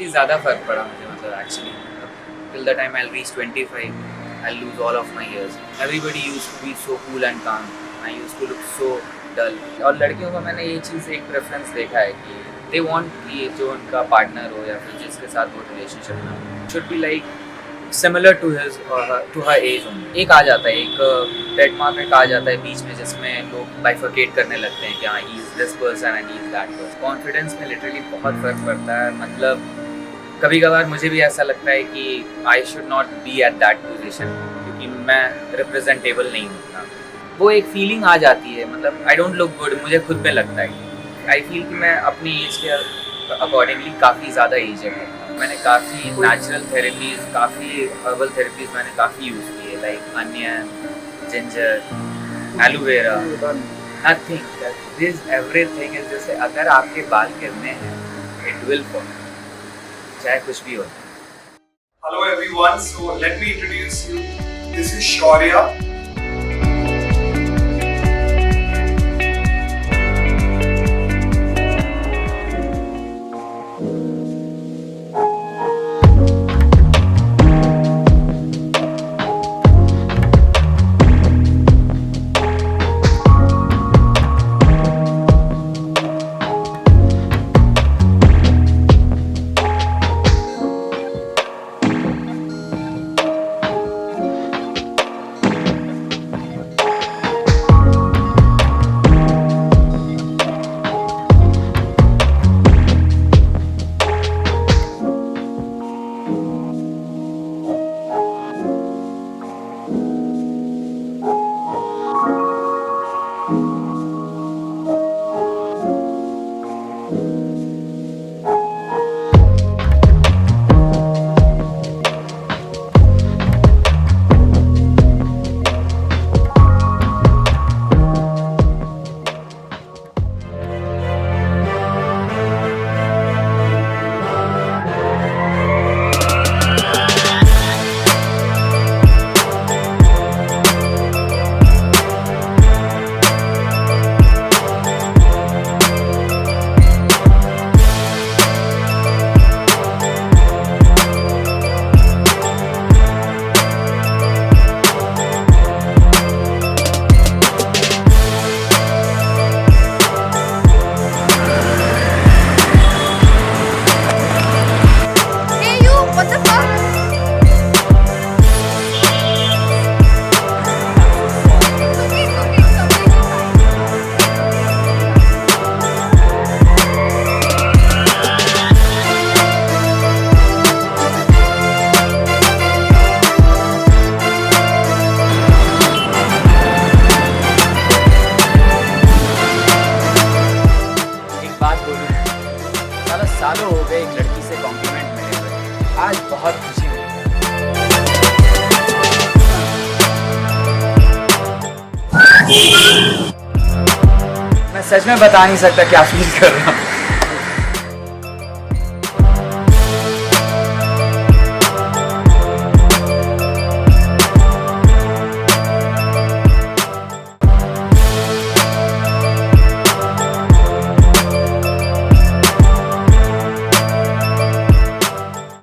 काफ़ी ज़्यादा फ़र्क पड़ा मुझे, मतलब actually till the time I'll reach 25, I'll lose all of my years. Everybody used to be so cool and calm. I used to look so dull. और लड़कियों का मैंने ये चीज़ एक प्रेफरेंस देखा है कि they want कि जो उनका पार्टनर हो या फिर जिसके साथ वो रिलेशनशिप में हो should be like similar to his or her, to her age only. एक आ जाता है, एक ट्रेडमार्क एक आ जाता है बीच में जिसमें लोग बाइफरकेट करने लगते हैं कि हाँ he is this person and he is that person. Confidence में लिटरली बहुत फ़र्क पड़ता है, मतलब कभी कभार मुझे भी ऐसा लगता है कि I should not be at that position क्योंकि मैं रिप्रेजेंटेबल नहीं होता। वो एक फीलिंग आ जाती है, मतलब आई डोंट लुक गुड, मुझे खुद में लगता है। आई फील कि मैं अपनी एज के अकॉर्डिंगली काफ़ी ज़्यादा एजेड है। मैंने काफ़ी नेचुरल थेरेपीज़, काफ़ी हर्बल थेरेपीज़ मैंने काफ़ी यूज़ की है, like onion, ginger, aloe vera, nothing, this everything is जैसे अगर आपके बाल गिरने हैं इट विल फॉल, चाहे कुछ भी हो। Hello everyone, so let me introduce you. This is Shaurya. सालों हो गए एक लड़की से कॉम्प्लीमेंट मिले हुए, आज बहुत खुशी हुई। मैं सच में बता नहीं सकता क्या फील कर रहा हूँ।